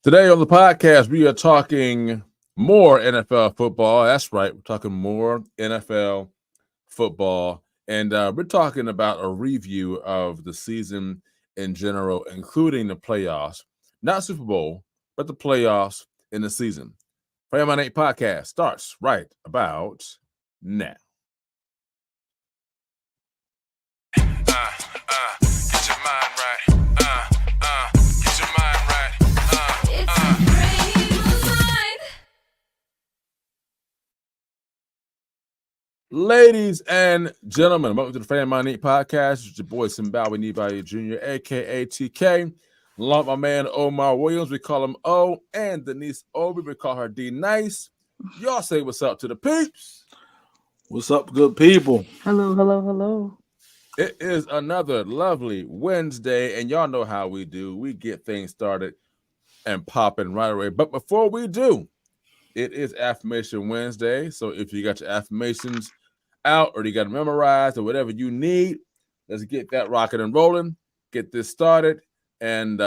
Today on the podcast, we are talking more NFL football. That's right. We're talking more NFL football. And we're talking about a review of the season in general, including the playoffs. Not Super Bowl, but the playoffs in the season. Play on My Nate podcast starts right about now. Get your mind right. Get your mind right. It's a frame of mind. Ladies and gentlemen, welcome to the Fan My Nate podcast. It's your boy Simbawi Nibai Jr., aka TK. Along with my man Omar Williams, we call him O, and Denise Obi, we call her D Nice. Y'all say what's up to the peeps. What's up, good people? Hello, hello, hello. It is another lovely Wednesday, and y'all know how we do. We get things started and popping right away. But before we do, it is Affirmation Wednesday. So if you got your affirmations out or you got to memorize or whatever you need, let's get that rocking and rolling, get this started, and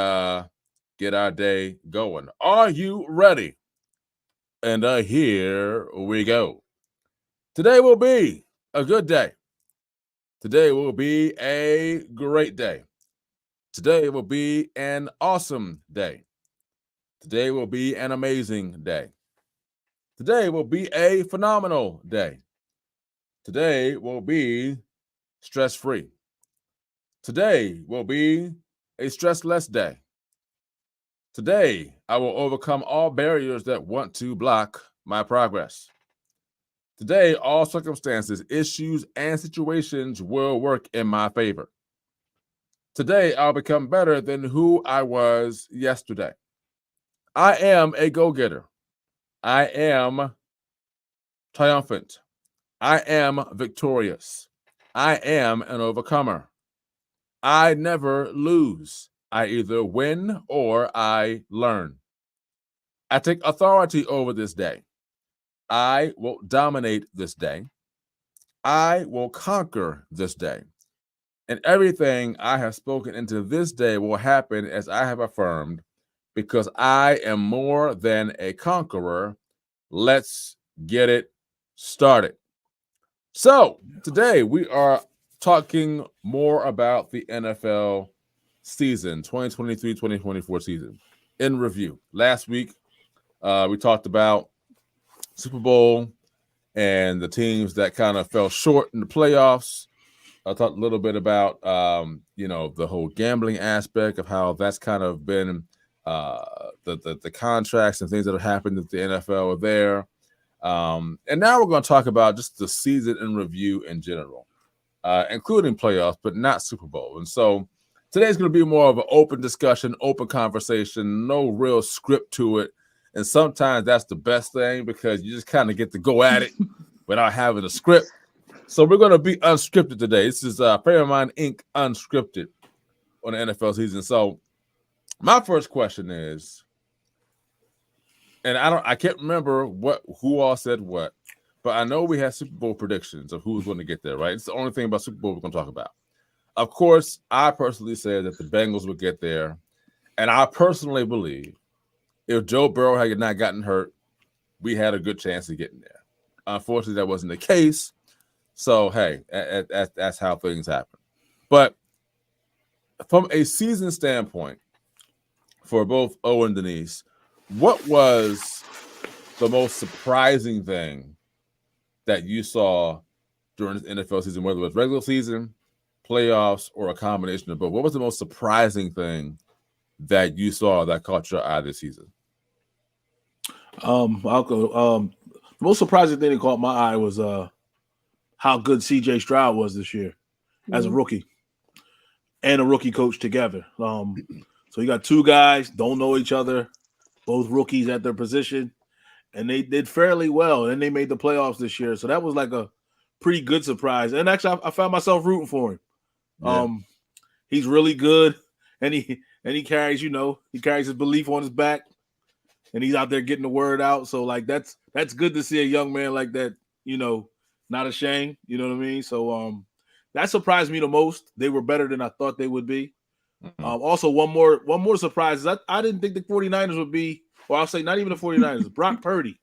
get our day going. Are you ready? And here we go. Today will be a good day. Today will be a great day. Today will be an awesome day. Today will be an amazing day. Today will be a phenomenal day. Today will be stress-free. Today will be a stressless day. Today, I will overcome all barriers that want to block my progress. Today, all circumstances, issues, and situations will work in my favor. Today, I'll become better than who I was yesterday. I am a go-getter. I am triumphant. I am victorious. I am an overcomer. I never lose. I either win or I learn. I take authority over this day. I will dominate this day. I will conquer this day. And everything I have spoken into this day will happen as I have affirmed, because I am more than a conqueror. Let's get it started. So today we are talking more about the NFL season, 2023-2024 season in review. Last week, we talked about Super Bowl and the teams that kind of fell short in the playoffs. I talked a little bit about, the whole gambling aspect of how that's kind of been the contracts and things that have happened at the NFL there. And now we're going to talk about just the season in review in general, including playoffs, but not Super Bowl. And so today's going to be more of an open discussion, open conversation, no real script to it. And sometimes that's the best thing because you just kind of get to go at it without having a script. So we're going to be unscripted today. This is Fair of Mind Inc. Unscripted on the NFL season. So my first question is, and I can't remember who all said what, but I know we had Super Bowl predictions of who's going to get there, right? It's the only thing about Super Bowl we're going to talk about. Of course, I personally said that the Bengals would get there, and I personally believe if Joe Burrow had not gotten hurt, we had a good chance of getting there. Unfortunately, that wasn't the case. So, hey, that's how things happen. But from a season standpoint, for both O and Denise, what was the most surprising thing that you saw during this NFL season, whether it was regular season, playoffs, or a combination of both? What was the most surprising thing that you saw that caught your eye this season? I'll go. The most surprising thing that caught my eye was how good CJ Stroud was this year as a rookie and a rookie coach together. So you got two guys, don't know each other, both rookies at their position, and they did fairly well. And they made the playoffs this year. So that was like a pretty good surprise. And actually, I found myself rooting for him. Yeah. He's really good, and he carries, he carries his belief on his back, and he's out there getting the word out. So like that's good to see a young man like that, not ashamed. You know what I mean? So that surprised me the most. They were better than I thought they would be. Also, one more surprise. I didn't think the 49ers would be, or I'll say not even the 49ers, Brock Purdy.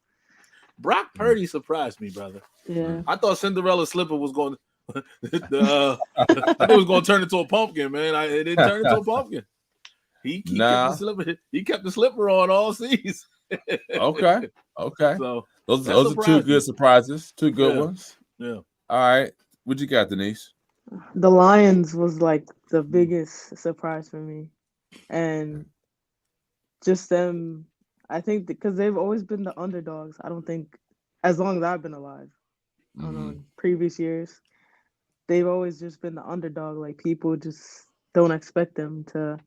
Brock Purdy surprised me, brother. Yeah. I thought Cinderella slipper was going I thought it was going to turn into a pumpkin, man. It didn't turn into a pumpkin. He kept the slipper on all season. Okay. So those are two good surprises, two good ones. Yeah. All right. What you got, Denise? The Lions was like the biggest surprise for me. And just them, I think because they've always been the underdogs. I don't think, as long as I've been alive, I don't know, in previous years, they've always just been the underdog. Like people just don't expect them to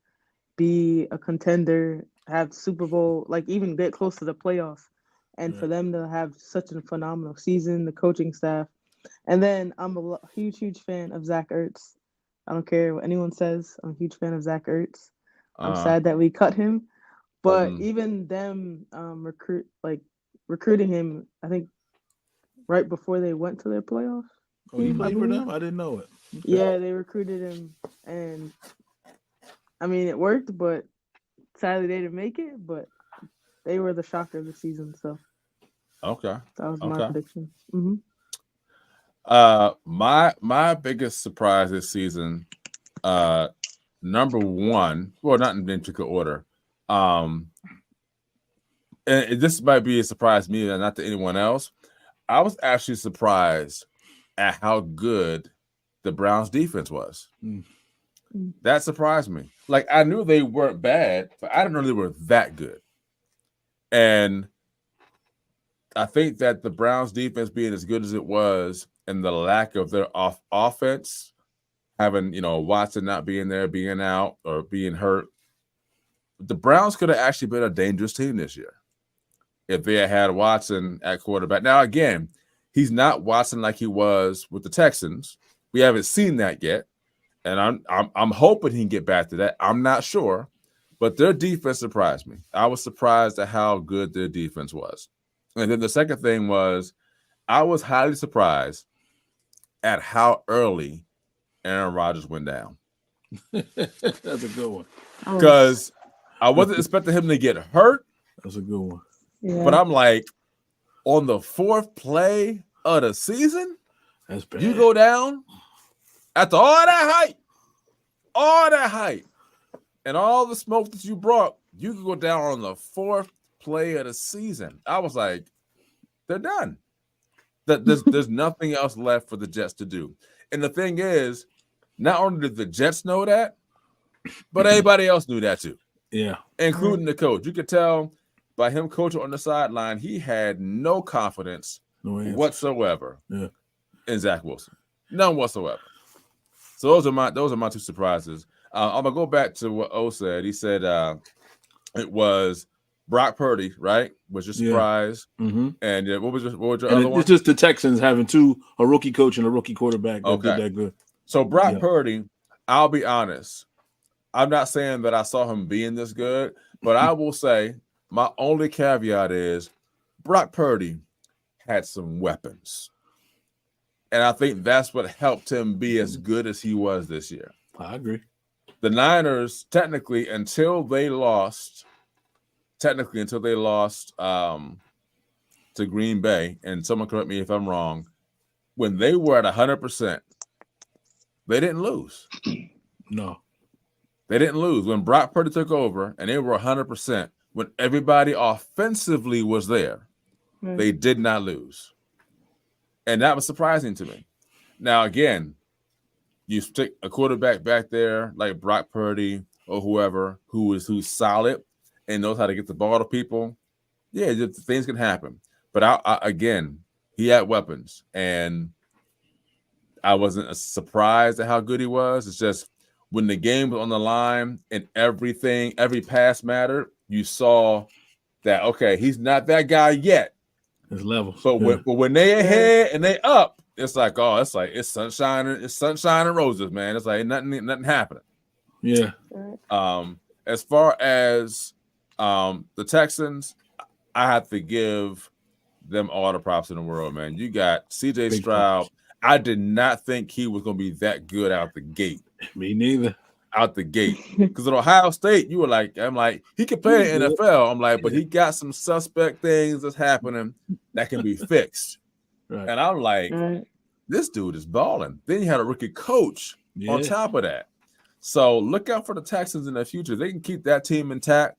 be a contender, have Super Bowl, like even get close to the playoffs. And for them to have such a phenomenal season, the coaching staff. And then I'm a huge fan of Zach Ertz. I don't care what anyone says. I'm a huge fan of Zach Ertz. I'm sad that we cut him. But even them recruiting him, I think right before they went to their playoffs. Oh, he played for them? I didn't know it. Okay. Yeah, they recruited him, and I mean it worked, but sadly they didn't make it. But they were the shocker of the season, so okay, that was my prediction. Mm-hmm. My biggest surprise this season, number one, well, not in particular order. And this might be a surprise to me and not to anyone else. I was actually surprised at how good the Browns defense was. That surprised me. Like, I knew they weren't bad, but I didn't know they were that good. And I think that the Browns defense being as good as it was and the lack of their offense, having, Watson not being there, being out, or being hurt, the Browns could have actually been a dangerous team this year if they had Watson at quarterback. Now, again, he's not Watson like he was with the Texans. We haven't seen that yet, and I'm hoping he can get back to that. I'm not sure, but their defense surprised me. I was surprised at how good their defense was. And then the second thing was I was highly surprised at how early Aaron Rodgers went down. That's a good one. Because I wasn't expecting him to get hurt. That's a good one. Yeah. But I'm like, on the fourth play of the season, that's bad. You go down after all that hype, and all the smoke that you brought, you could go down on the fourth play of the season. I was like, they're done. There's nothing else left for the Jets to do. And the thing is, not only did the Jets know that, but everybody else knew that too. Yeah. Including the coach. You could tell by him coaching on the sideline, he had no confidence whatsoever in Zach Wilson. None whatsoever. So those are my two surprises. I'm gonna go back to what O said. He said it was Brock Purdy, right? Was your surprise? Yeah. Mm-hmm. And what was your other one? It's just the Texans having a rookie coach and a rookie quarterback that did that good. So Brock Purdy, I'll be honest. I'm not saying that I saw him being this good, but I will say my only caveat is Brock Purdy had some weapons. And I think that's what helped him be as good as he was this year. I agree. The Niners, technically, until they lost to Green Bay, and someone correct me if I'm wrong, when they were at 100%, they didn't lose. No. They didn't lose. When Brock Purdy took over and they were 100%, when everybody offensively was there, they did not lose. And that was surprising to me. Now, again, you stick a quarterback back there like Brock Purdy or whoever who's solid and knows how to get the ball to people. Yeah, things can happen. But again, he had weapons, and I wasn't surprised at how good he was. It's just when the game was on the line and every pass mattered, you saw that, okay, he's not that guy yet. His level. But when they ahead and they up, it's like, it's sunshine and roses, man. It's like nothing happening. Yeah. As far as the Texans, I have to give them all the props in the world, man. You got CJ Stroud. I did not think he was going to be that good out the gate. Me neither. out the gate. Because at Ohio State, you were like, I'm like, he could play in NFL. I'm like, but he got some suspect things that's happening that can be fixed. Right. And I'm like, Right. this dude is balling. Then you had a rookie coach on Yeah. top of that. So look out for the Texans in the future. They can keep that team intact,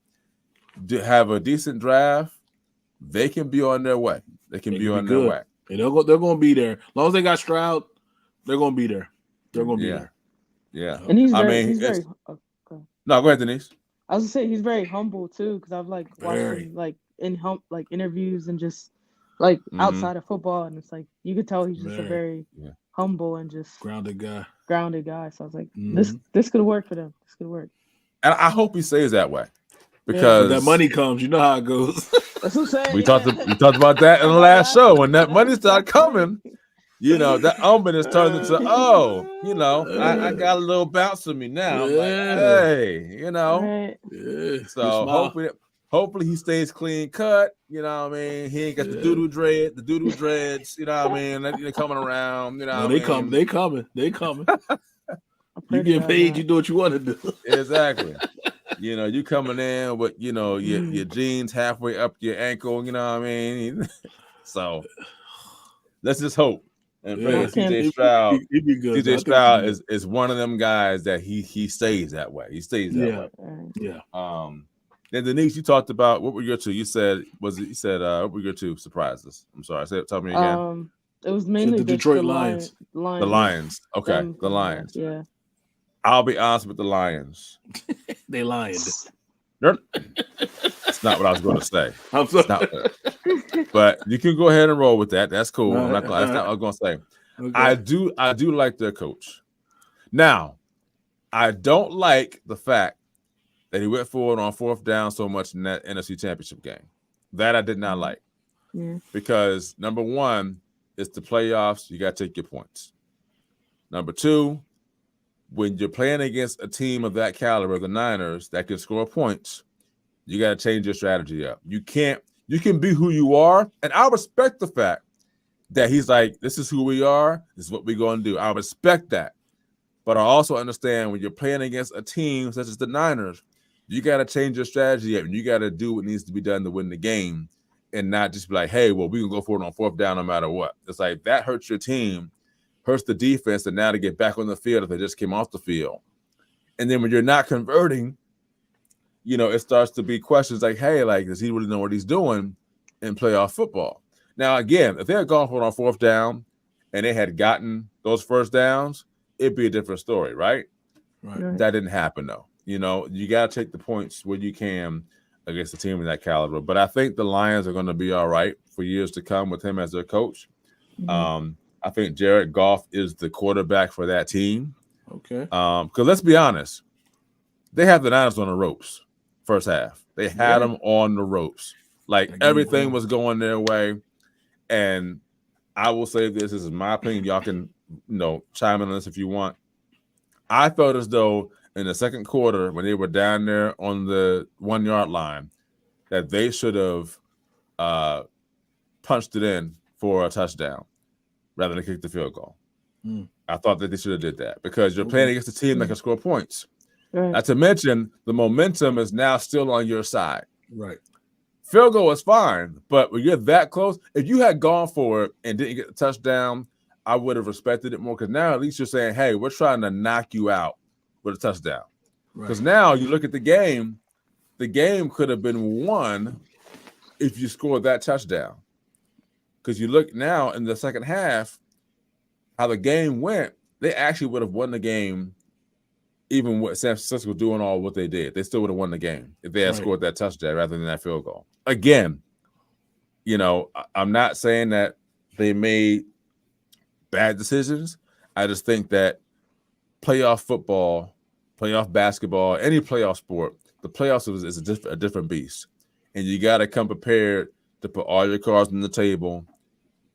have a decent draft. They can be on their way. They can be on their way. And they're going to be there. As long as they got Stroud, they're going to be there. They're going to be there. Yeah. And he's I very, mean, he's very. it's- Oh, go ahead. No, go ahead, Denise. I was gonna say he's very humble too, because I've like watched Very. him like in like interviews and just like Mhm. outside of football, and it's like you could tell he's just a Very. very Yeah. humble and just Grounded guy. grounded guy. So I was like, Mhm. this could work for them. This could work. And I hope he stays that way. When Because that money comes, you know how it goes. That's what I'm saying. we talked about that in the last show. When that money started coming, you know, that umberness turns into, I got a little bounce in me now. I'm like, Yeah. hey, Right. Yeah. So hopefully he stays clean cut. You know what I mean? He ain't got the doo-doo dreads, you know what I mean? They're coming around, you know No, what they I come. mean? They coming. They coming. I You pray to get God paid, not. you do what you want to do. Exactly. You know, you coming in with, your Mm. jeans halfway up your ankle, you know what I mean? So let's just hope and pray Yeah. that CJ Stroud. He'd be good. CJ Stroud is one of them guys that he stays that way. He stays that Yeah. way. Right. Yeah. Then Denise, you talked about what were your two? You said what were your two surprises? I'm sorry. Tell me again. It was mainly the just Detroit the Lions. Lions. The Lions. Okay, Them the coming back, Lions. Yeah. I'll be honest with the Lions. They lying. That's not what I was going to say. I'm sorry. It's not, but you can go ahead and roll with that. That's cool. That's not what I was going to say. Okay. I do like their coach. Now, I don't like the fact that he went forward on fourth down so much in that NFC Championship game. That I did not like. Yeah. Because number one, it's the playoffs. You got to take your points. Number two, when you're playing against a team of that caliber, the Niners, that can score points, you got to change your strategy up. You can be who you are. And I respect the fact that he's like, this is who we are. This is what we're going to do. I respect that. But I also understand when you're playing against a team such as the Niners, you got to change your strategy up and you got to do what needs to be done to win the game and not just be like, hey, well, we can go for it on fourth down no matter what. It's like that hurts your team, hurts the defense, and now to get back on the field if they just came off the field. And then when you're not converting, it starts to be questions like, hey, like, does he really know what he's doing in playoff football? Now, again, if they had gone for it on fourth down and they had gotten those first downs, it'd be a different story, right? Right. That didn't happen, though. You got to take the points where you can against a team of that caliber. But I think the Lions are going to be all right for years to come with him as their coach. Mhm. I think Jared Goff is the quarterback for that team. Okay. Because let's be honest, they have the Niners on the ropes first half. They had them on the ropes. Like everything was going their way. And I will say this is my opinion. Y'all can, chime in on this if you want. I felt as though in the second quarter, when they were down there on the 1 yard line, that they should have punched it in for a touchdown rather than kick the field goal. I thought that they should have did that because you're playing against a team that can score points. Right. Not to mention the momentum is now still on your side. Right. Field goal is fine, but when you're that close, if you had gone for it and didn't get the touchdown, I would have respected it more because now at least you're saying, hey, we're trying to knock you out with a touchdown. Because now you look at the game could have been won if you scored that touchdown. Because you look now in the second half, how the game went, they actually would have won the game even with San Francisco doing all what they did. They still would have won the game if they had scored that touchdown rather than that field goal. Again, I'm not saying that they made bad decisions. I just think that playoff football, playoff basketball, any playoff sport, the playoffs is a different beast. And you got to come prepared to put all your cards on the table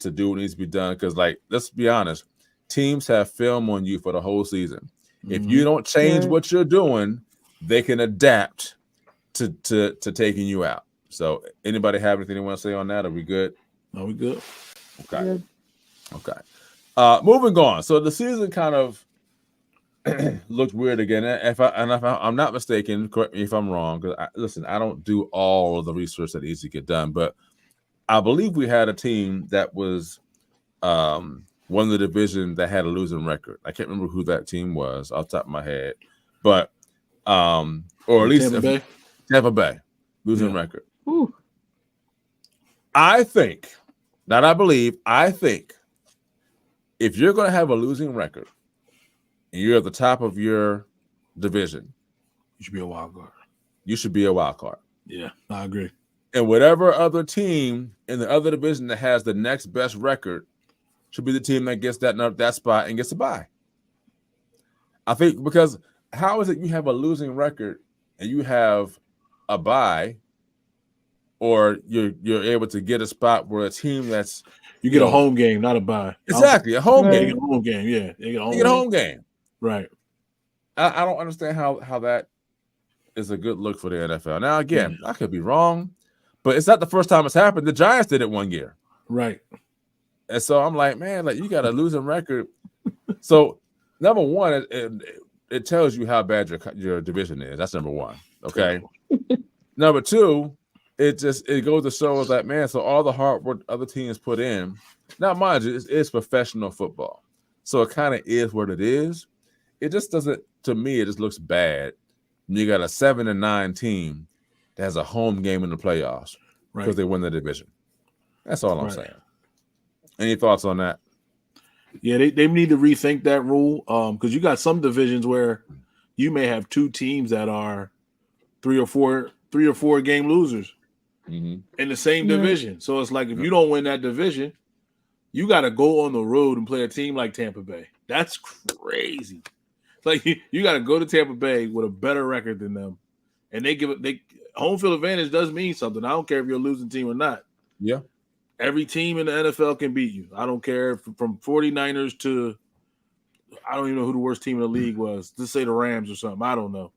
to do what needs to be done. Because, let's be honest, teams have film on you for the whole season. If you don't change what you're doing, they can adapt to taking you out. So anybody have anything they want to say on that? Are we good? Are we good? Okay. Okay. Moving on. So the season kind of looked weird again. If I'm not mistaken, correct me if I'm wrong. Because listen, I don't do all of the research that needs to get done, but I believe we had a team that was won the division that had a losing record. I can't remember who that team was off the top of my head, but or at least Tampa Bay losing record. Ooh. I think, not I believe, I think if you're going to have a losing record and you're at the top of your division, You should be a wild card. you should be a wild card. Yeah, I agree. And whatever other team in the other division that has the next best record should be the team that gets that spot and gets a bye. I think because how is it you have a losing record and you have a bye, or you're able to get a spot where a team that's You get a home game, not a bye. exactly a home Right. They game. get a home game. Yeah, they get a home You get a game. home game. Right. I don't understand how that is a good look for the NFL. Now again, I could be wrong, but it's not the first time it's happened. The Giants did it one year. Right. And so I'm like, man, like you got a losing record. So number one, it tells you how bad your division is. That's number one. Okay. Number two, it goes to show us that, man, so all the hard work other teams put in. Now, mind you, it's professional football. So it kind of is what it is. It just doesn't, to me, it just looks bad. You got a 7-9 team that has a home game in the playoffs because they win the division. That's all I'm saying. Any thoughts on that? Yeah, they need to rethink that rule because you got some divisions where you may have two teams that are three or four game losers in the same division. So it's like if you don't win that division, you got to go on the road and play a team like Tampa Bay. That's crazy. It's like you got to go to Tampa Bay with a better record than them, and they home field advantage does mean something. I don't care if you're a losing team or not. Yeah. Every team in the NFL can beat you. I don't care from 49ers to I don't even know who the worst team in the league was. Let's say the Rams or something. I don't know.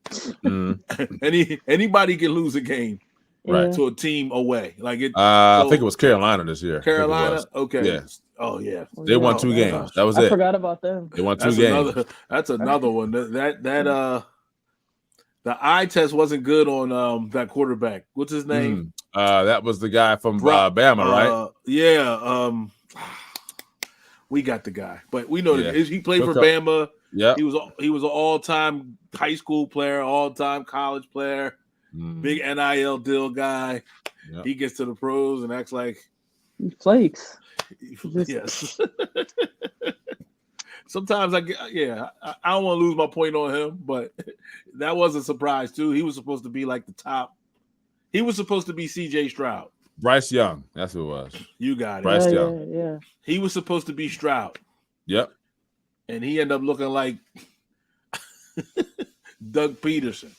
Anybody can lose a game to a team away. Like it. I think it was Carolina this year. Carolina. Okay. Yeah. Oh yeah. They won 2 games. That was it. I forgot about them. They won 2 games. That's another one. The eye test wasn't good on that quarterback. What's his name? That was the guy from Bama, right? Yeah. We got the guy, but we know that he played for Bama. Yeah, he was an all-time high school player, all-time college player, big NIL deal guy. Yep. He gets to the pros and acts like he flakes. Yes. Sometimes I don't want to lose my point on him, but that was a surprise too. He was supposed to be like the top. He was supposed to be CJ Stroud. Bryce Young. That's who it was. You got it. Bryce Young. Yeah. He was supposed to be Stroud. Yep. And he ended up looking like Doug Peterson.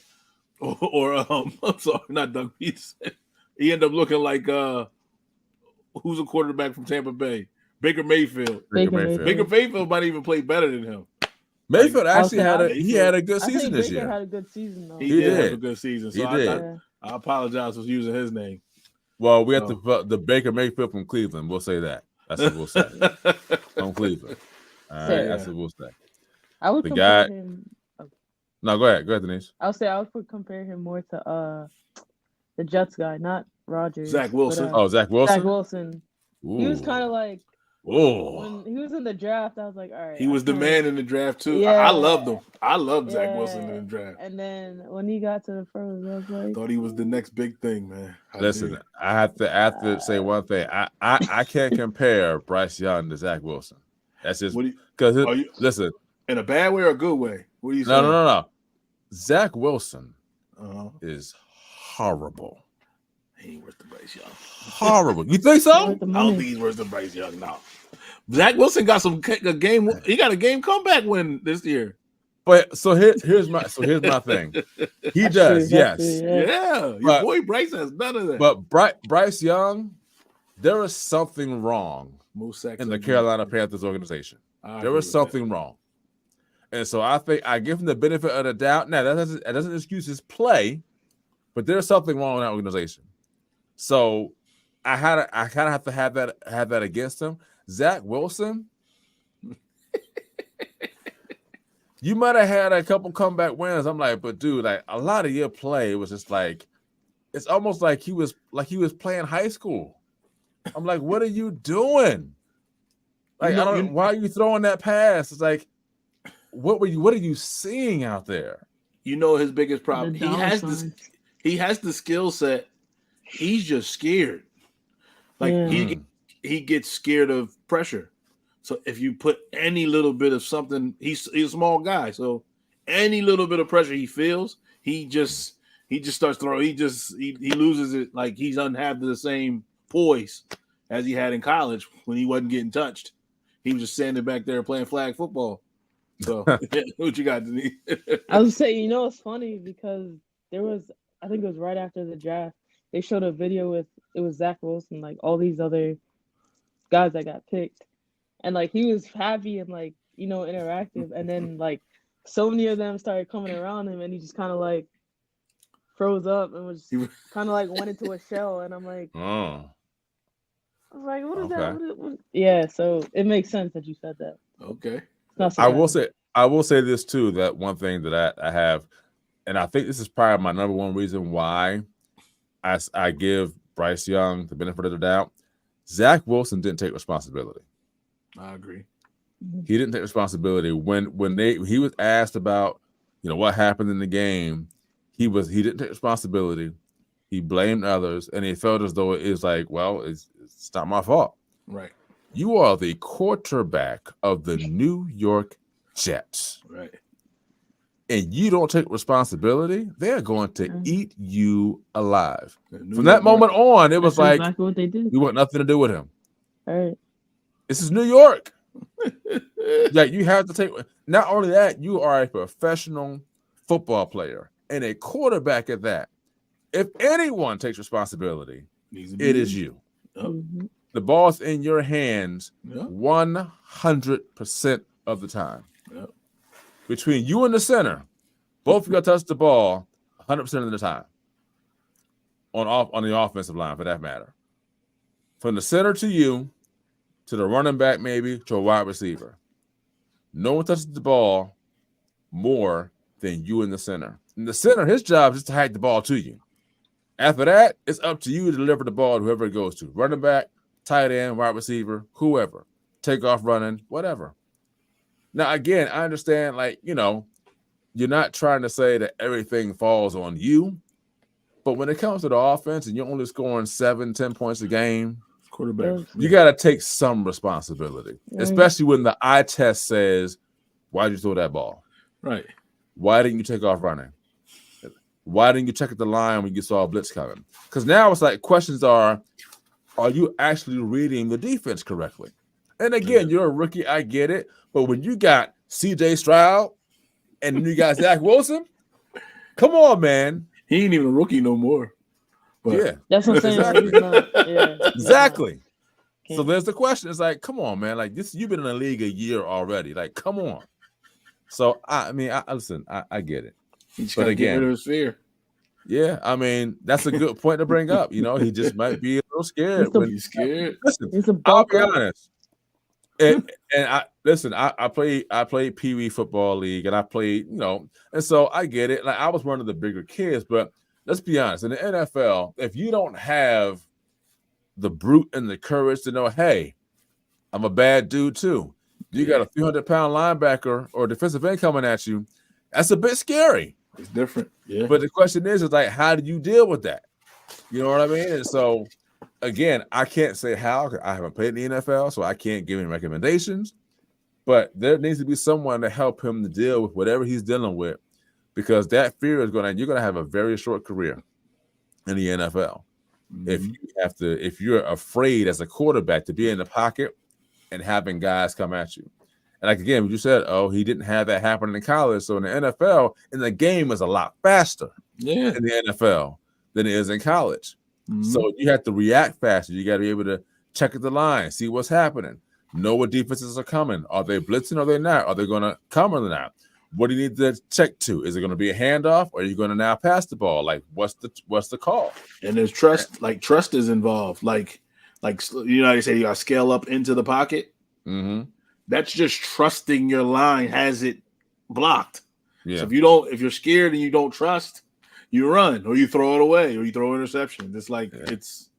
Or I'm sorry, not Doug Peterson. He ended up looking like who's a quarterback from Tampa Bay? Baker Mayfield. Baker Mayfield might even play better than him. Mayfield actually had a good season this year. Baker had a good season though. He did have a good season. So I apologize for using his name. Well, we have the Baker Mayfield from Cleveland. We'll say that. That's what we'll say. From Cleveland. All right, that's what we'll say. I would compare him. No, go ahead, Denise. I would compare him more to the Jets guy, not Rodgers. Zach Wilson. Zach Wilson. Zach Wilson. Ooh. He was kind of like. Oh. When he was in the draft, I was like, all right. He was the man in the draft too. Yeah. I loved him. I loved Zach Wilson in the draft. And then when he got to the pros, I was like, thought he was the next big thing, man. Listen, I have to say one thing. I can't compare Bryce Young to Zach Wilson. That's just because listen, in a bad way or a good way. What are you saying? No. Zach Wilson is horrible. He ain't worth the Bryce Young. Horrible. You think so? I don't think he's worth the Bryce Young now. Zach Wilson got a game. He got a game comeback win this year. But here's my thing. He does, yes. Yeah. Your boy Bryce has none of that. But Bryce Young, there is something wrong in the Carolina Panthers organization. There was something wrong. And so I think I give him the benefit of the doubt. Now that doesn't excuse his play, but there's something wrong in that organization. So I kind of have to have that against him. Zach Wilson, You might have had a couple comeback wins. I'm like, but dude, like a lot of your play was just like, it's almost like he was playing high school. I'm like, what are you doing? Like, why are you throwing that pass? It's like, what are you seeing out there? You know his biggest problem. The He dollar has this. signs. He has the skill set. He's just scared. Like Yeah. he gets scared of pressure. So if you put any little bit of something, he's a small guy. So any little bit of pressure he feels, he just starts throwing. He loses it. Like he doesn't have the same poise as he had in college when he wasn't getting touched. He was just standing back there playing flag football. So what you got, Denise? I was saying, it's funny because there was, I think it was right after the draft, they showed a video with it was Zach Wilson, like all these other guys that got picked, and like he was happy and like interactive, and then like so many of them started coming around him, and he just kind of like froze up and was kind of like went into a shell, and I'm like, Oh, I was like, what is okay. that? What? Yeah, so it makes sense that you said that. Okay. It's not I will surprising. say this too, that one thing that I have, and I think this is probably my number one reason why I give Bryce Young the benefit of the doubt. Zach Wilson didn't take responsibility. I agree. He didn't take responsibility when he was asked about what happened in the game. He didn't take responsibility. He blamed others, and he felt as though it is like, well, it's not my fault. Right. You are the quarterback of the New York Jets. Right. And you don't take responsibility, they're going to eat you alive. New From that York moment on, it was That's like, exactly what they did. we want nothing to do with him. All right. This is New York. Like, you have to take. Not only that, you are a professional football player and a quarterback at that. If anyone takes responsibility, it is you. Yep. Mhm. The ball's in your hands Yep. 100% of the time. Yep. Between you and the center, both of you got to touch the ball 100% of the time. On the offensive line, for that matter. From the center to you, to the running back, maybe to a wide receiver. No one touches the ball more than you in the center. In the center, his job is just to hike the ball to you. After that, it's up to you to deliver the ball to whoever it goes to. Running back, tight end, wide receiver, whoever. Take off running, whatever. Now, again, I understand, you're not trying to say that everything falls on you. But when it comes to the offense and you're only scoring 7-10 points a game, Quarterback. you got to take some responsibility, especially when the eye test says, why did you throw that ball? Right. Why didn't you take off running? Why didn't you check at the line when you saw a blitz coming? Because now it's like questions are you actually reading the defense correctly? And again, you're a rookie, I get it. But when you got C.J. Stroud and you got Zach Wilson, come on, man. He ain't even a rookie no more. But Yeah. That's what I'm saying. Exactly. He's not, yeah, Exactly. So Can't- there's the question. It's like, come on, man. Like this, you've been in the league a year already. Like, come on. So I listen. I get it. he just But got to get again- rid of his fear. Yeah, I mean that's a good point to bring up. He just might be a little scared. He's a- When, He's scared. listen, He's a I'll bulk be up. honest. And I played Pee Wee football league, and I played, and so I get it. Like I was one of the bigger kids, but let's be honest. In the NFL, if you don't have the brute and the courage to know, hey, I'm a bad dude too. You got a 300-pound linebacker or defensive end coming at you. That's a bit scary. It's different. Yeah. But the question is like, how do you deal with that? You know what I mean? And so, again, I can't say how. I haven't played in the NFL, so I can't give him recommendations. But there needs to be someone to help him to deal with whatever he's dealing with, because that fear is you're going to have a very short career in the NFL. If you're afraid as a quarterback to be in the pocket and having guys come at you. And like again, you said, he didn't have that happen in college. So in the NFL, and the game is a lot faster in the NFL than it is in college. So you have to react faster. You got to be able to check at the line, see what's happening, know what defenses are coming. Are they blitzing? Or are they not? Are they going to come or not? What do you need to check to? Is it going to be a handoff, or are you going to now pass the ball? Like, what's the call? And there's trust. Like trust is involved. Like they say you got to scale up into the pocket. Mm-hmm. That's just trusting your line has it blocked. Yeah. So if you're scared and you don't trust, you run or you throw it away or you throw an interception. It's like it's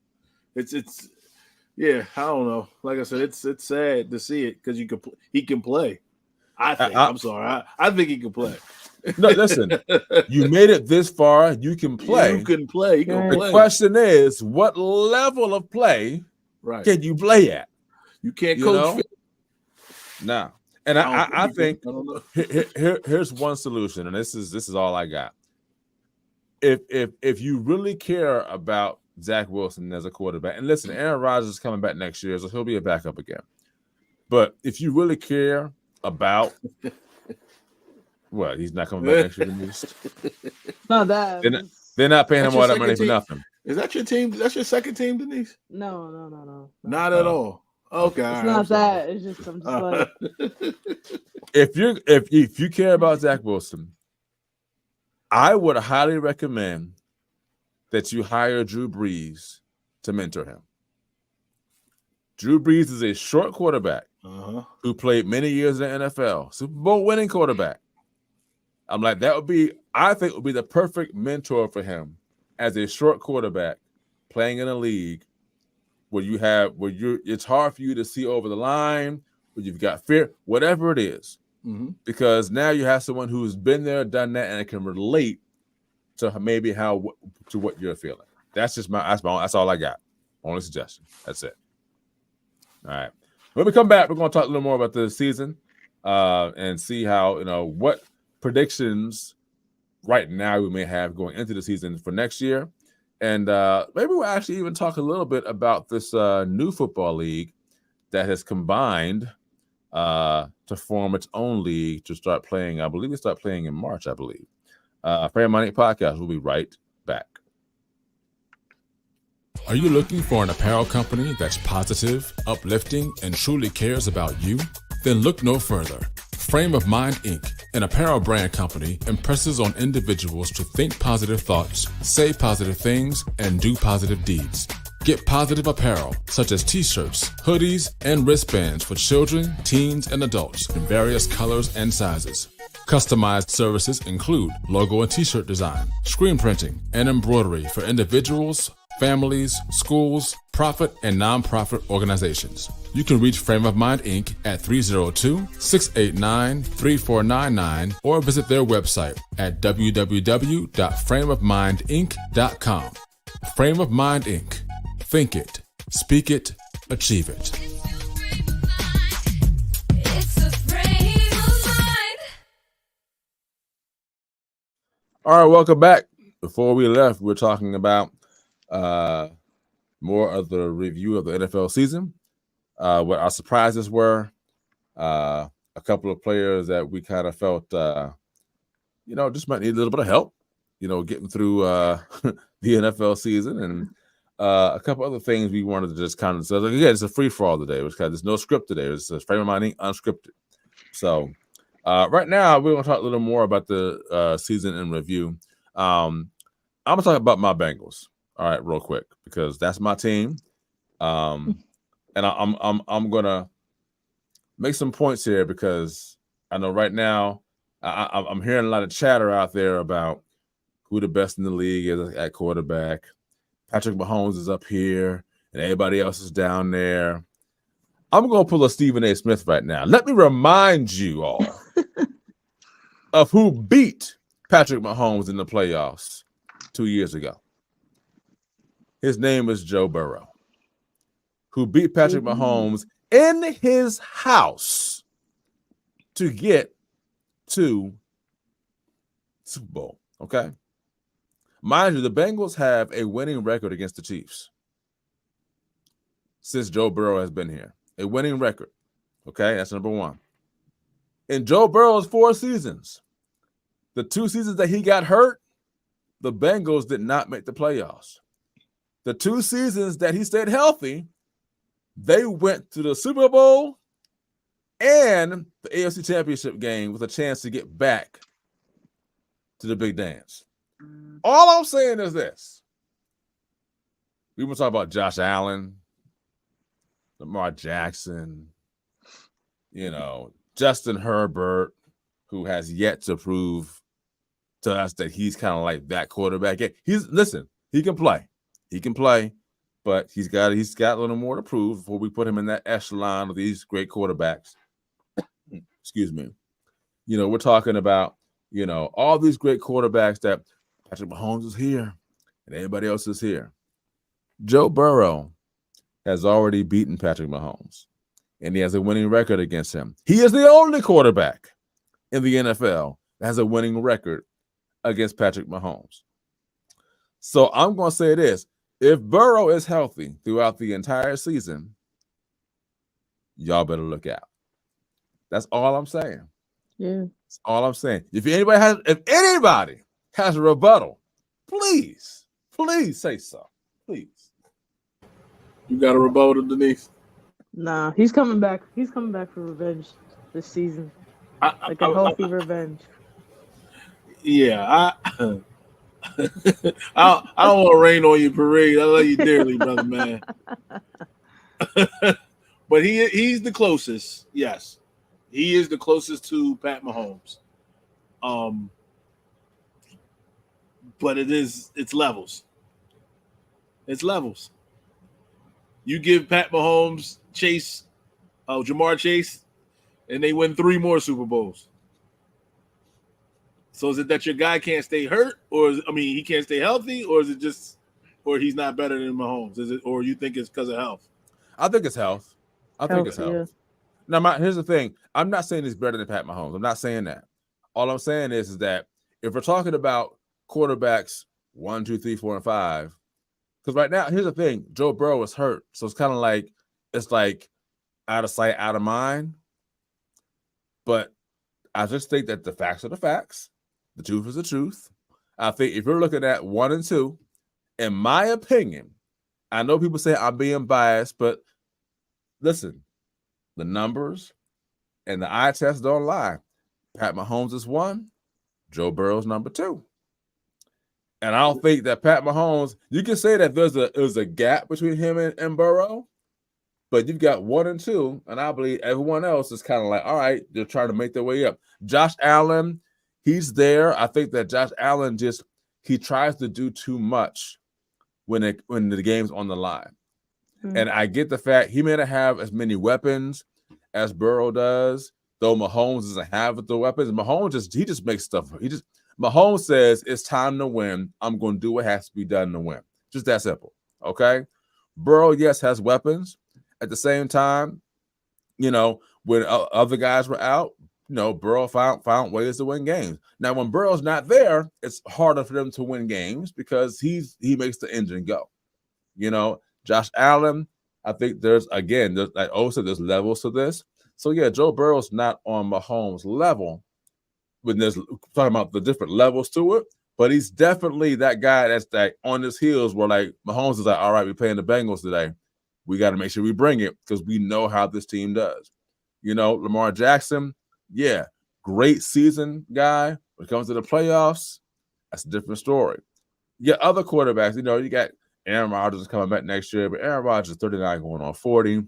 yeah. I don't know. Like I said, it's sad to see it because he can play. I think. I'm sorry. I think he can play. No, listen. You made it this far. You can play. You can play. You can The play. question is, what level of play can you play at? You can't coach. Now, and I think I don't know. here's one solution, and this is all I got. If you really care about Zach Wilson as a quarterback, and listen, Aaron Rodgers is coming back next year, so he'll be a backup again. But if you really care about what, he's not coming back next year, Denise? Not that. They're not paying him all that money for nothing. Is that your team? That's your second team, Denise? No. Not at all. Okay, it's not that. It's just I'm just like if you care about Zach Wilson, I would highly recommend that you hire Drew Brees to mentor him. Drew Brees is a short quarterback who played many years in the NFL, Super Bowl winning quarterback. I'm like, I think would be the perfect mentor for him as a short quarterback playing in a league where it's hard for you to see over the line, where you've got fear, whatever it is. Because now you have someone who's been there, done that, and it can relate to maybe to what you're feeling. That's all I got. Only suggestion. That's it. All right. When we come back, we're going to talk a little more about the season and see how, what predictions right now we may have going into the season for next year. And maybe we'll actually even talk a little bit about this new football league that has combined to form its own league to start playing. I believe they start playing in March, I believe. Fair Money Podcast. We'll be right back. Are you looking for an apparel company that's positive, uplifting, and truly cares about you? Then look no further. Frame of Mind Inc., an apparel brand company, impresses on individuals to think positive thoughts, say positive things, and do positive deeds. Get positive apparel, such as t-shirts, hoodies, and wristbands for children, teens, and adults in various colors and sizes. Customized services include logo and t-shirt design, screen printing, and embroidery for individuals, families, schools, profit, and nonprofit organizations. You can reach Frame of Mind Inc. at 302-689-3499 or visit their website at www.frameofmindinc.com. Frame of Mind Inc. Think it, speak it, achieve it. It's a frame of mind. All right, welcome back. Before we left, we were talking about more of the review of the NFL season, what our surprises were, a couple of players that we kind of felt, just might need a little bit of help, getting through the NFL season, and a couple other things we wanted to just kind of say. Like, again, it's a free for all today. There's no script today. It's a Frame of Mind Inc. unscripted. So right now we're going to talk a little more about the season in review. I'm going to talk about my Bengals. All right, real quick, because that's my team. And I'm gonna make some points here because I know right now I'm hearing a lot of chatter out there about who the best in the league is at quarterback. Patrick Mahomes is up here and everybody else is down there. I'm gonna pull a Stephen A. Smith right now. Let me remind you all of who beat Patrick Mahomes in the playoffs 2 years ago. His name is Joe Burrow, who beat Patrick Mahomes in his house to get to Super Bowl. Okay. Mind you, the Bengals have a winning record against the Chiefs since Joe Burrow has been here. A winning record. Okay, that's number one. In Joe Burrow's 4 seasons, the 2 seasons that he got hurt, the Bengals did not make the playoffs. The 2 seasons that he stayed healthy, they went to the Super Bowl and the AFC Championship game with a chance to get back to the big dance. All I'm saying is this. We want to talk about Josh Allen, Lamar Jackson, Justin Herbert, who has yet to prove to us that he's kind of like that quarterback. Listen, he can play, but he's got a little more to prove before we put him in that echelon of these great quarterbacks. Excuse me. We're talking about all these great quarterbacks that Patrick Mahomes is here and everybody else is here. Joe Burrow has already beaten Patrick Mahomes, and he has a winning record against him. He is the only quarterback in the NFL that has a winning record against Patrick Mahomes. So I'm going to say this. If Burrow is healthy throughout the entire season, y'all better look out. That's all I'm saying. Yeah. That's all I'm saying. If anybody has a rebuttal, please say so. Please. You got a rebuttal, Denise? Nah, he's coming back. He's coming back for revenge this season. Like a healthy revenge. Yeah, I don't want to rain on you, Parade. I love you dearly, brother, man. But he's the closest. Yes, he is the closest to Pat Mahomes. But it's levels. It's levels. You give Pat Mahomes Jamar Chase, and they win 3 more Super Bowls. So is it that your guy can't stay hurt, or he can't stay healthy, or is it just, or he's not better than Mahomes? Is it, or you think it's because of health? I think it's health. I think it's health. Yeah. Now, here's the thing. I'm not saying he's better than Pat Mahomes. I'm not saying that. All I'm saying is that if we're talking about quarterbacks 1, 2, 3, 4, and 5, because right now, here's the thing. Joe Burrow is hurt, so it's kind of like out of sight, out of mind. But I just think that the facts are the facts. The truth is the truth. I think if you're looking at 1 and 2, in my opinion, I know people say I'm being biased, but listen, the numbers and the eye test don't lie. Pat Mahomes is 1, Joe Burrow's number 2. And I don't think that Pat Mahomes, you can say that there's a gap between him and Burrow, but you've got 1 and 2, and I believe everyone else is kind of like, all right, they're trying to make their way up. Josh Allen, he's there. I think that Josh Allen he tries to do too much when the game's on the line. Mm-hmm. And I get the fact he may not have as many weapons as Burrow does, though Mahomes doesn't have the weapons. Mahomes just makes stuff. Mahomes says it's time to win. I'm going to do what has to be done to win. Just that simple. Okay. Burrow, yes, has weapons. At the same time, when other guys were out, Burrow found ways to win games. Now, when Burrow's not there, it's harder for them to win games because he makes the engine go. Josh Allen, I think there's like also there's levels to this. So yeah, Joe Burrow's not on Mahomes' level when there's talking about the different levels to it, but he's definitely that guy that's like on his heels where like Mahomes is like, all right, we're playing the Bengals today. We got to make sure we bring it because we know how this team does. Lamar Jackson, yeah, great season guy. When it comes to the playoffs, that's a different story. You got other quarterbacks, you got Aaron Rodgers is coming back next year, but Aaron Rodgers is 39 going on 40.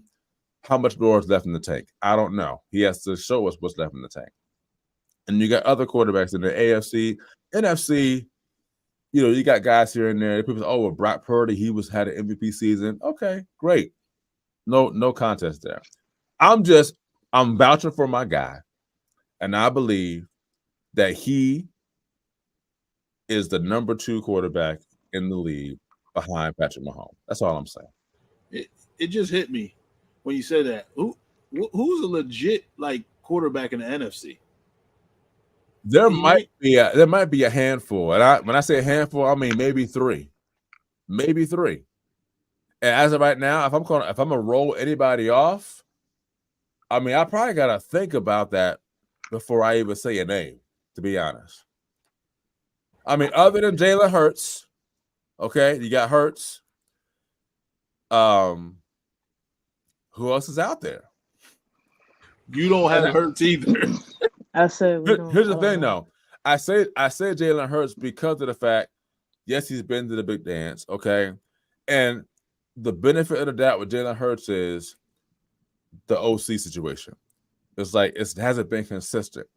How much more is left in the tank? I don't know. He has to show us what's left in the tank. And you got other quarterbacks in the AFC, NFC. You got guys here and there. People say, "Oh, well, Brock Purdy, he had an MVP season." Okay, great. No contest there. I'm vouching for my guy, and I believe that he is the number 2 quarterback in the league behind Patrick Mahomes. That's all I'm saying. It just hit me when you said that. Who's a legit quarterback in the NFC? There might be a handful, and when I say a handful, I mean maybe 3. And as of right now, if I'm gonna roll anybody off, I probably gotta think about that before I even say a name. To be honest, other than Jalen Hurts, okay, you got Hurts. Who else is out there? You don't have Hurts either. I said here's the thing, though. I say Jalen Hurts because of the fact, yes, he's been to the big dance, okay, and the benefit of the doubt with Jalen Hurts is the OC situation. It's like it hasn't been consistent,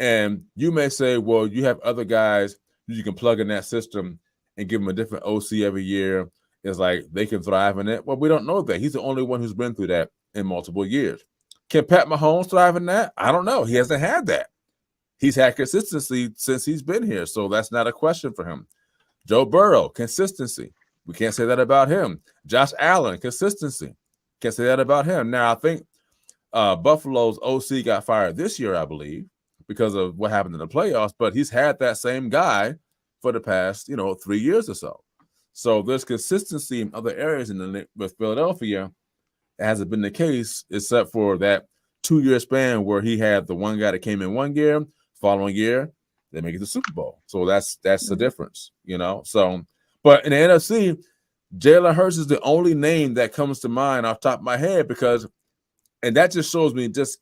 And you may say, well, you have other guys you can plug in that system and give them a different OC every year. It's like they can thrive in it. Well, we don't know that. He's the only one who's been through that in multiple years. Can Pat Mahomes thrive in that? I don't know. He hasn't had that. He's had consistency since he's been here, so that's not a question for him. Joe Burrow, consistency. We can't say that about him. Josh Allen, consistency. Can't say that about him. Now, I think Buffalo's OC got fired this year, I believe, because of what happened in the playoffs, but he's had that same guy for the past, 3 years or so. So there's consistency in other areas with Philadelphia. It hasn't been the case except for that 2-year span where he had the one guy that came in one year, following year, they make it to the Super Bowl. So that's the difference, So, but in the NFC, Jalen Hurts is the only name that comes to mind off the top of my head and that just shows me just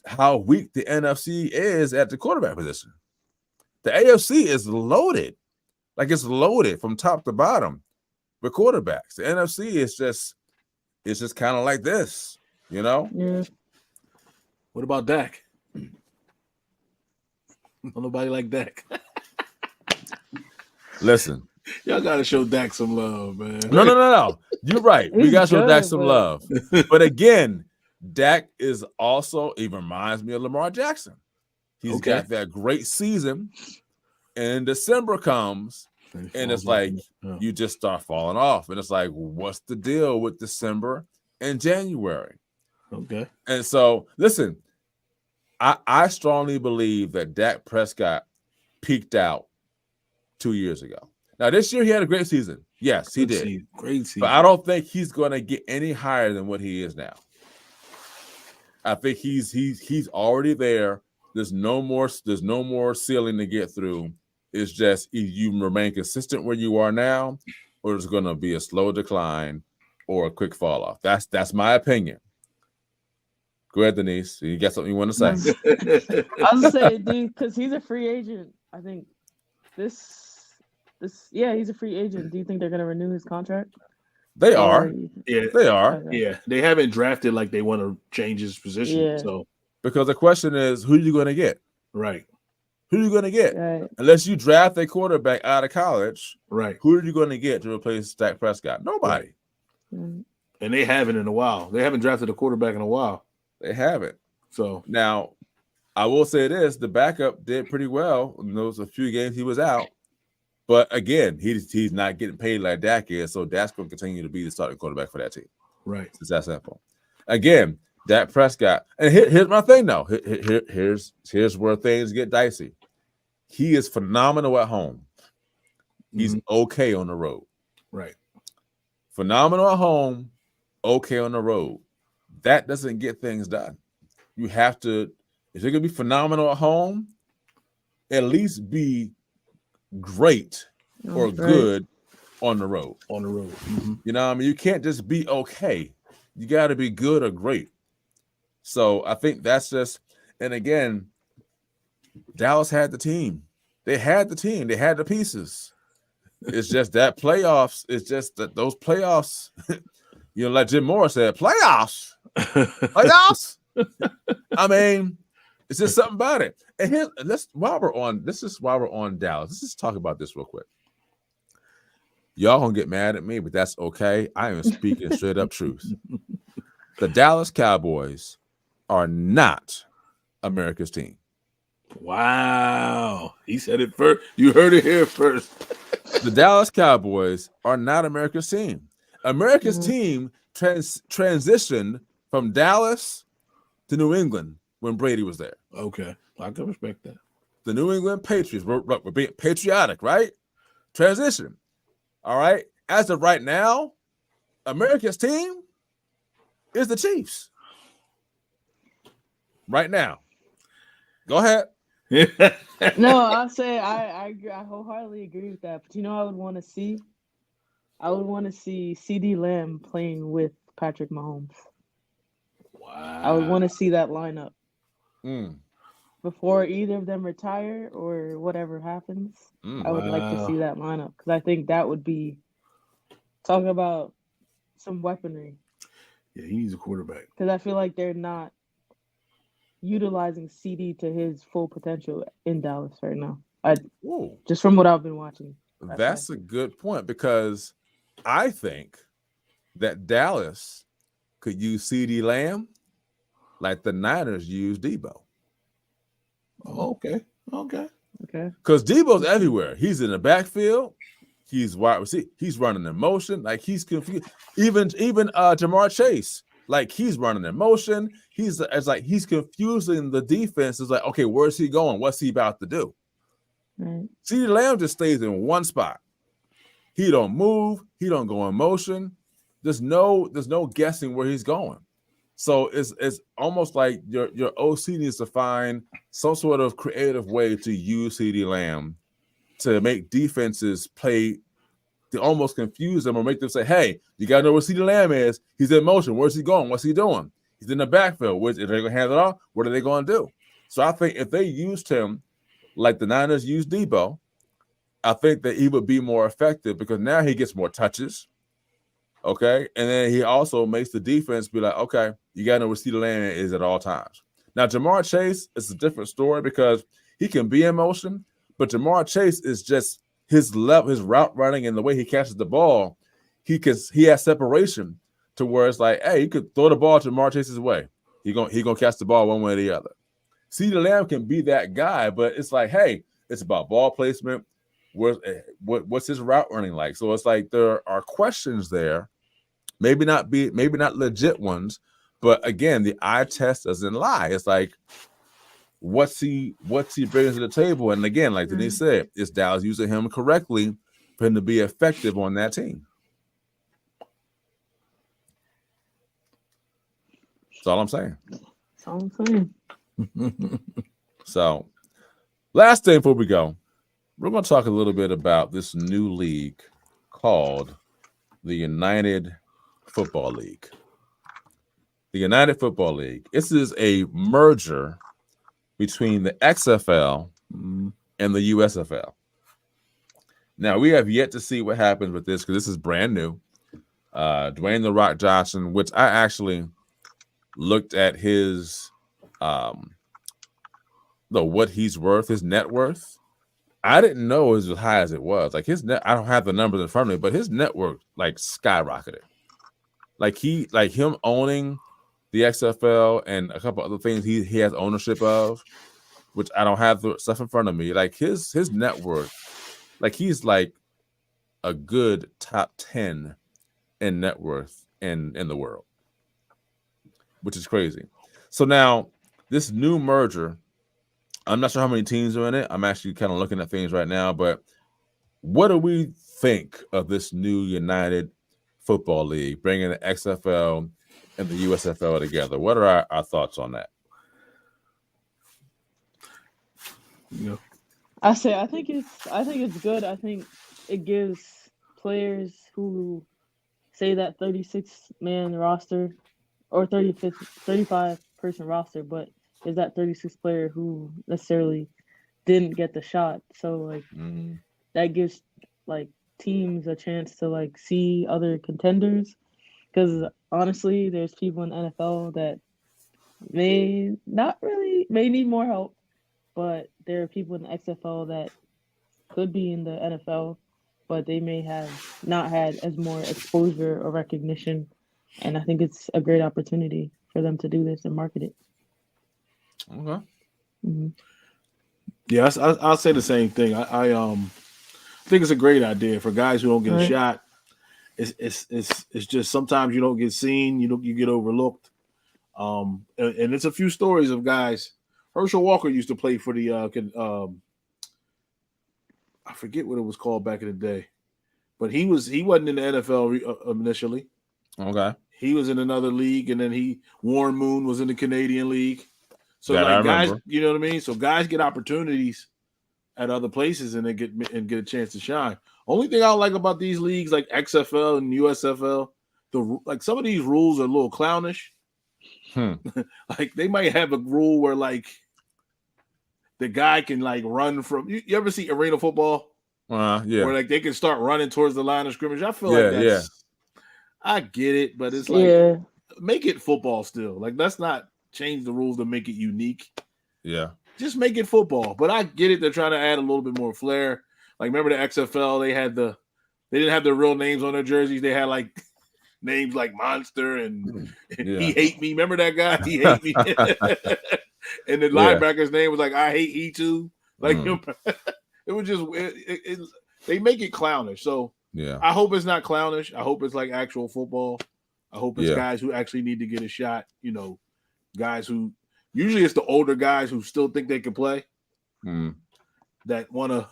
how weak the NFC is at the quarterback position. The AFC is loaded. Like it's loaded from top to bottom with quarterbacks. The NFC is just kind of like this, Yeah. What about Dak? Nobody like Dak. Listen. Y'all gotta show Dak some love, man. No. You're right. We He's got to show good, Dak some but- love. But again, Dak is also, he reminds me of Lamar Jackson. He's got that great season, and December comes, and it's like you just start falling off. And it's like, what's the deal with December and January? Okay. And so, listen, I strongly believe that Dak Prescott peaked out 2 years ago. Now, this year he had a great season. Yes, he did. Great season. But I don't think he's going to get any higher than what he is now. I think he's already there. There's no more ceiling to get through. It's just you remain consistent where you are now, or there's going to be a slow decline or a quick fall off. That's my opinion. Go ahead, Denise. You got something you want to say? I was gonna say, dude, because he's a free agent. I think he's a free agent. Do you think they're gonna renew his contract? They are. Yeah, They are. Okay. yeah. They haven't drafted like they want to change his position. Yeah. So Because the question is, who are you going to get? right, Who are you going to get? Right. Unless you draft a quarterback out of college, right. who are you going to get to replace Dak Prescott? Nobody. Mm. And they haven't in a while. They haven't drafted a quarterback in a while. They haven't. So Now, I will say this: the backup did pretty well in those a few games he was out. But again, he's not getting paid like Dak is, so Dak's going to continue to be the starting quarterback for that team. right. It's that simple. Again, Dak Prescott, and here's my thing though. Here's where things get dicey. He is phenomenal at home. He's okay on the road. Right. Phenomenal at home, okay on the road. That doesn't get things done. You have to, if you're gonna be phenomenal at home, at least be great or That's right. good on the road. On the road. You know what I mean? You can't just be okay. You got to be good or great. So I think that's just, and again, Dallas had the team. They had the team. They had the pieces. It's just that playoffs. It's just that those playoffs, like Jim Moore said, playoffs. Playoffs. I mean, it's just something about it. And here, while we're on Dallas, let's just talk about this real quick. Y'all gonna get mad at me, but that's okay. I am speaking straight up truth. The Dallas Cowboys are not America's team. Wow. He said it first. You heard it here first. The Dallas Cowboys are not America's team. America's team transitioned from Dallas to New England when Brady was there. Okay. I can respect that. The New England Patriots were being patriotic, right? Transition. All right. As of right now, America's team is the Chiefs. Right now. Go ahead. No, I'll say I wholeheartely agree with that. But I would want to see? I would want to see CD Lamb playing with Patrick Mahomes. Wow. I would want to see that lineup Mm. before either of them retire or whatever happens. I would like to see that lineup because I think that would be talking about some weaponry. Yeah, he needs a quarterback. Because I feel like they're not utilizing CD to his full potential in Dallas right now. Ooh, Just from what I've been watching. that's a good point because I think that Dallas could use CD Lamb like the Niners use Debo. Okay. Okay. Because Debo's everywhere. He's in the backfield. He's wide receiver. He's running in motion. Like he's confused. Even Jamar Chase, like he's running in motion. It's like he's confusing the defense. It's like, okay, where's he going? What's he about to do? Right. CeeDee Lamb just stays in one spot. He don't move. He don't go in motion. There's no guessing where he's going. So it's almost like your OC needs to find some sort of creative way to use CeeDee Lamb to make defenses play, to almost confuse them or make them say, hey, you got to know where CeeDee Lamb is. He's in motion. Where's he going? What's he doing? He's in the backfield. Are they going to hand it off? What are they going to do? So I think if they used him like the Niners used Debo, I think that he would be more effective because now he gets more touches. Okay. And then he also makes the defense be like, okay, you got to know where CeeDee Lamb is at all times. Now, Jamar Chase is a different story because he can be in motion, but Jamar Chase is just his route running and the way he catches the ball. He has separation to where it's like, hey, you could throw the ball Jamar Chase's way. He gonna catch the ball one way or the other. CeeDee Lamb can be that guy, but it's like, hey, it's about ball placement. What's his route running like? So it's like there are questions there, maybe not legit ones, but again, the eye test doesn't lie. It's like what's he bringing to the table, and again, like Denise said, is Dallas using him correctly for him to be effective on that team? That's all I'm saying. That's all I'm saying. So, last thing before we go, we're going to talk a little bit about this new league called the United Football League. The United Football League. This is a merger between the XFL and the USFL. Now, we have yet to see what happens with this because this is brand new. Dwayne "The Rock" Johnson, which I actually looked at his what he's worth, his net worth. I didn't know it was as high as it was. Like his net, I don't have the numbers in front of me, but his net worth like skyrocketed. Like him owning the XFL and a couple other things he has ownership of, which I don't have the stuff in front of me. Like his net worth, like he's like a good top 10 in net worth in the world, which is crazy. So now this new merger, I'm not sure how many teams are in it. I'm actually kind of looking at things right now, but what do we think of this new United Football League, bringing the XFL and the USFL together? What are our thoughts on that? Yeah. I think it's good. I think it gives players who say that 36-man roster or 35-person roster, but is that 36 player who necessarily didn't get the shot. So like that gives like teams a chance to like see other contenders, because honestly, there's people in the NFL that may need more help, but there are people in the XFL that could be in the NFL, but they may have not had as more exposure or recognition. And I think it's a great opportunity for them to do this and market it. Okay. Mm-hmm. Yeah, I'll say the same thing. I think it's a great idea for guys who don't get a shot. It's just sometimes you don't get seen, you get overlooked. And it's a few stories of guys. Herschel Walker used to play for the I forget what it was called back in the day, but he wasn't in the NFL initially. Okay. He was in another league, and then Warren Moon was in the Canadian League. So that like guys, you know what I mean? So guys get opportunities at other places and they get a chance to shine. Only thing I don't like about these leagues like XFL and USFL, like some of these rules are a little clownish. Like they might have a rule where like the guy can like run from. You ever see arena football? Yeah. Where like they can start running towards the line of scrimmage. I feel like that's. I get it, but it's like make it football still. Like that's not change the rules to make it unique. Yeah. Just make it football. But I get it. They're trying to add a little bit more flair. Like, remember the XFL? They didn't have their real names on their jerseys. They had like names like Monster and He Hate Me. Remember that guy? He Hate Me. And the linebacker's name was like I Hate He Too. Like it was just they make it clownish. So I hope it's not clownish. I hope it's like actual football. I hope it's guys who actually need to get a shot. You know, guys who usually it's the older guys who still think they can play. That want to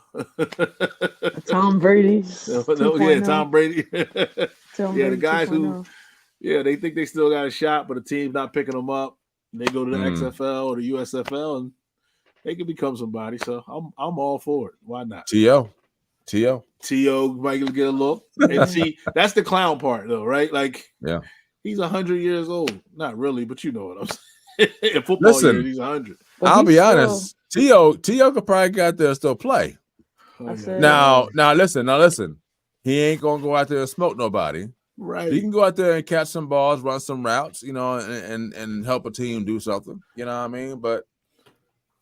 Tom Brady. Tom Brady. The guys 2.0. who they think they still got a shot, but the team's not picking them up. They go to the XFL or the USFL and they can become somebody. So I'm all for it. Why not? T.O. might get a look. And see, that's the clown part though, right? Like he's 100 years old. Not really, but you know what I'm saying. In football years, he's 100. I'll be honest. T.O. could probably get out there and still play. Now listen. He ain't gonna go out there and smoke nobody. Right. He can go out there and catch some balls, run some routes, you know, and help a team do something. You know what I mean? But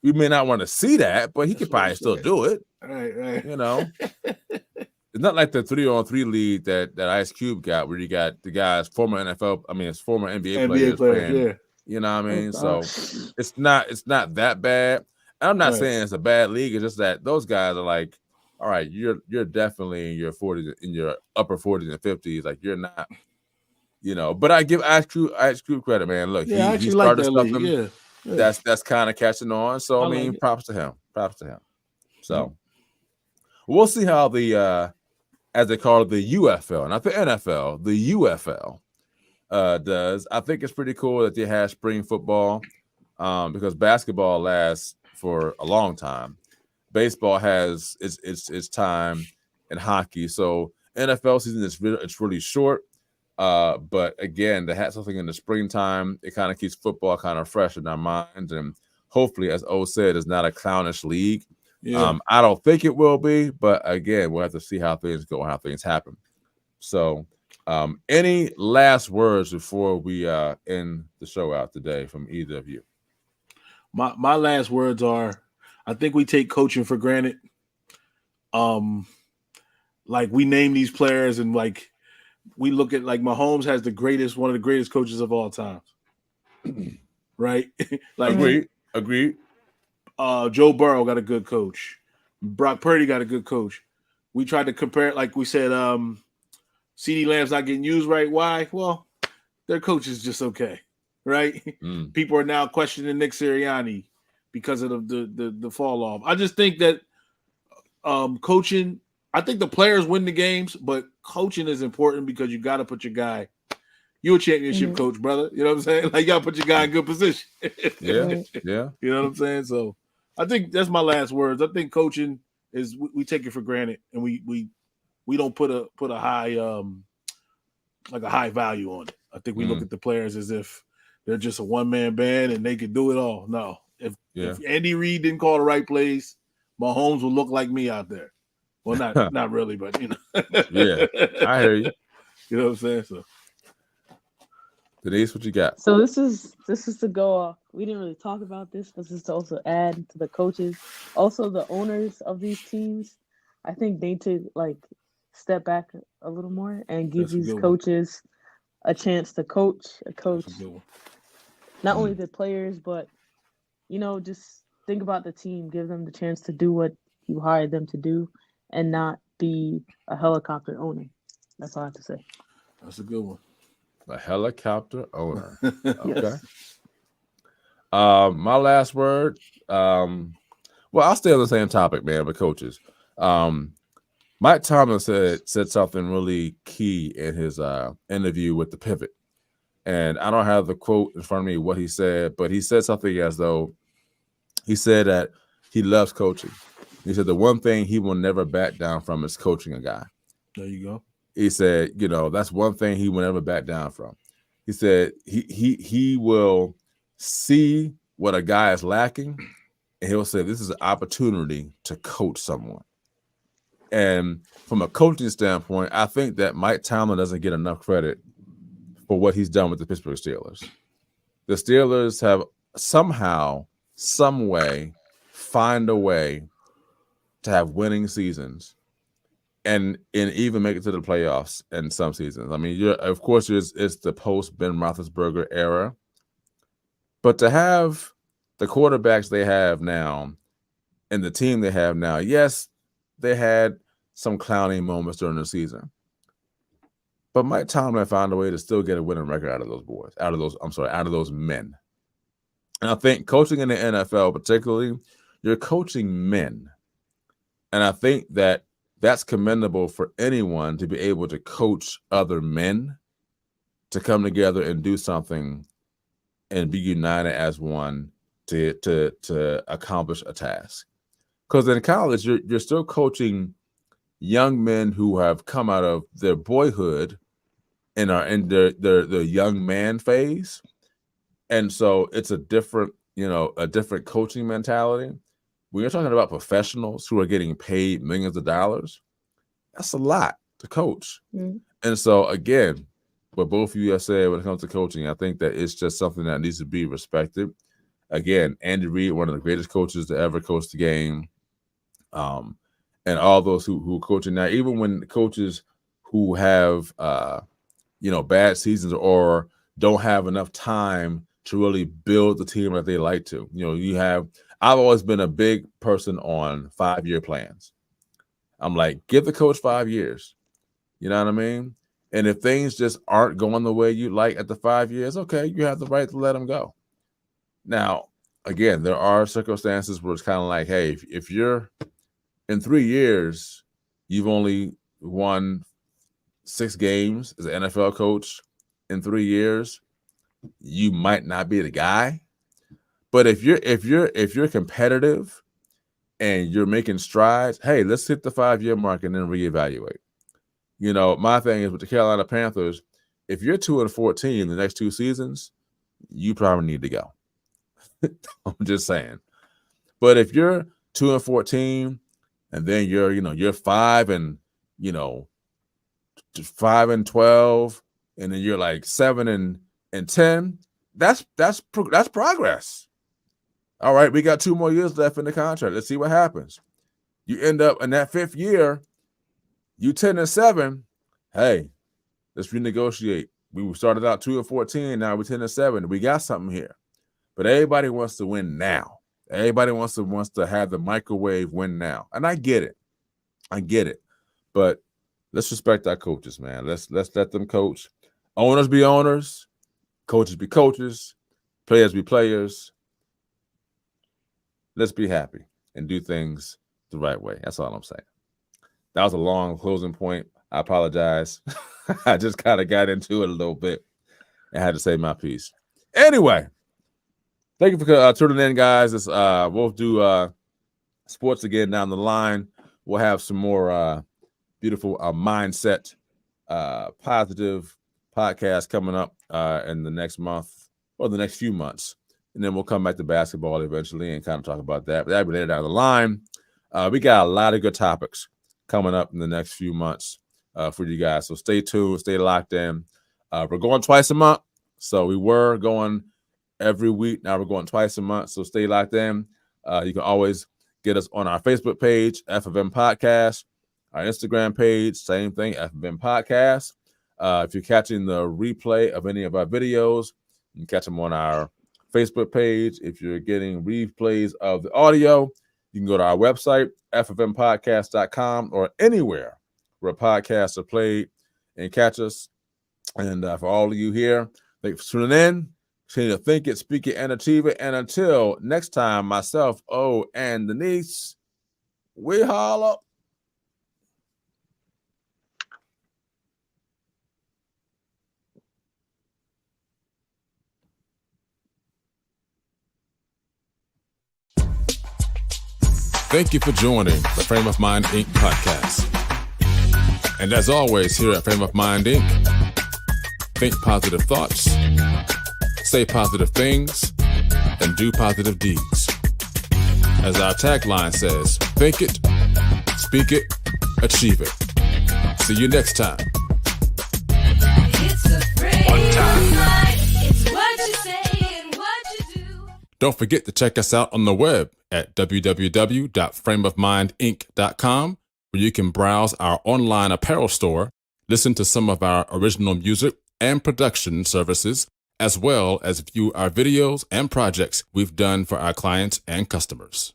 we may not want to see that, but he could probably still do it. Right. You know, it's not like the 3-on-3 league that Ice Cube got, where you got the guys former NBA players playing. You know what I mean? So it's not that bad. I'm not saying it's a bad league. It's just that those guys are like, all right, you're definitely in your 40s, in your upper 40s and 50s. Like you're not, you know. But I give Ice Cube credit, man. Look, he started something that's kind of catching on. So I mean, props to him. So we'll see how the as they call it, the UFL, not the NFL, the UFL does. I think it's pretty cool that they have spring football because basketball lasts for a long time. Baseball has its time, and hockey. So NFL season it's really short. But again, to have something in the springtime, it kind of keeps football kind of fresh in our minds. And hopefully, as O said, it's not a clownish league. I don't think it will be, but again, we'll have to see how things go and how things happen. So any last words before we end the show out today from either of you? My last words are, I think we take coaching for granted. Like we name these players and like we look at like Mahomes has one of the greatest coaches of all time. Right? Like Agreed. Joe Burrow got a good coach. Brock Purdy got a good coach. We tried to compare, like we said, CeeDee Lamb's not getting used right. Why? Well, their coach is just okay, right? People are now questioning Nick Sirianni because of the fall off. I just think that coaching, I think the players win the games, but coaching is important because you got to put your guy. You're a championship coach, brother. You know what I'm saying? Like, you got to put your guy in good position. Yeah. You know what I'm saying? So I think that's my last words. I think coaching is we take it for granted and we don't put a high like a high value on it. I think we look at the players as if they're just a one-man band and they could do it all. No. If Andy Reid didn't call the right plays, Mahomes would look like me out there. Well, not really, but you know. Yeah, I hear you. You know what I'm saying? So Denise, what you got? So this is to go off. We didn't really talk about this, but this is to also add to the coaches, also the owners of these teams. I think they need to like step back a little more and give these coaches a chance to coach not only the players, but you know, just think about the team. Give them the chance to do what you hired them to do, and not be a helicopter owner. That's all I have to say. That's a good one. A helicopter owner. Okay. Yes. My last word. Well, I'll stay on the same topic, man. But coaches, Mike Tomlin said something really key in his interview with The Pivot, and I don't have the quote in front of me what he said, but he said something as though he said that he loves coaching. He said the one thing he will never back down from is coaching a guy. There you go. He said, you know, that's one thing he will never back down from. He said he will see what a guy is lacking, and he'll say, this is an opportunity to coach someone. And from a coaching standpoint, I think that Mike Tomlin doesn't get enough credit for what he's done with the Pittsburgh Steelers. the Steelers have somehow, some way, find a way to have winning seasons and even make it to the playoffs in some seasons. I mean, of course, it's the post Ben Roethlisberger era, but to have the quarterbacks they have now and the team they have now, yes, they had some clowning moments during the season, but Mike Tomlin found a way to still get a winning record out of those men. And I think coaching in the NFL, particularly, you're coaching men. And I think that's commendable for anyone to be able to coach other men to come together and do something and be united as one to accomplish a task. Because in college, you're still coaching young men who have come out of their boyhood and are in their young man phase. And so it's a different coaching mentality. When you're talking about professionals who are getting paid millions of dollars, that's a lot to coach. Mm-hmm. And so, again, what both of you have said when it comes to coaching, I think that it's just something that needs to be respected. Again, Andy Reid, one of the greatest coaches to ever coach the game, and all those who are coaching now, even when coaches who have bad seasons or don't have enough time to really build the team that they like to. I've always been a big person on 5-year plans. I'm like, give the coach 5 years. You know what I mean? And if things just aren't going the way you like at the 5 years, okay, you have the right to let them go. Now, again, there are circumstances where it's kind of like, hey, if you're in 3 years, you've only won 6 games as an NFL coach in 3 years, you might not be the guy. But if you're competitive and you're making strides, hey, let's hit the 5-year mark and then reevaluate. My thing is with the Carolina Panthers, if you're 2-14 in the next 2 seasons, you probably need to go. I'm just saying. But if you're 2-14 and then you're 5-12 and then you're like 7-10, that's progress. All right, we got 2 more years left in the contract. Let's see what happens. You end up in that 5th year, you 10-7. Hey, let's renegotiate. We started out 2-14. Now we're 10-7. We got something here. But everybody wants to win now. Everybody wants to have the microwave win now. And I get it. But let's respect our coaches, man. Let's let them coach. Owners be owners. Coaches be coaches. Players be players. Let's be happy and do things the right way. That's all I'm saying. That was a long closing point. I apologize. I just kind of got into it a little bit and had to say my piece. Anyway, thank you for tuning in, guys. We'll do sports again down the line. We'll have some more beautiful mindset, positive podcasts coming up in the next month or the next few months. And then we'll come back to basketball eventually and kind of talk about that. But that'll be later down the line. We got a lot of good topics coming up in the next few months for you guys. So stay tuned, stay locked in. We're going twice a month. So we were going every week. Now we're going twice a month. So stay locked in. You can always get us on our Facebook page, FFM Podcast. Our Instagram page, same thing, FFM Podcast. If you're catching the replay of any of our videos, you can catch them on our Facebook page. If you're getting replays of the audio, you can go to our website, ffmpodcast.com, or anywhere where podcasts are played and catch us. And for all of you here, thank you for tuning in. Continue to think it, speak it, and achieve it. And until next time, myself, and Denise, we holla. Thank you for joining the Frame of Mind Inc. podcast. And as always, here at Frame of Mind Inc., think positive thoughts, say positive things, and do positive deeds. As our tagline says, think it, speak it, achieve it. See you next time. It's a frame of mind. It's what you say. Don't forget to check us out on the web at www.frameofmindinc.com, where you can browse our online apparel store, listen to some of our original music and production services, as well as view our videos and projects we've done for our clients and customers.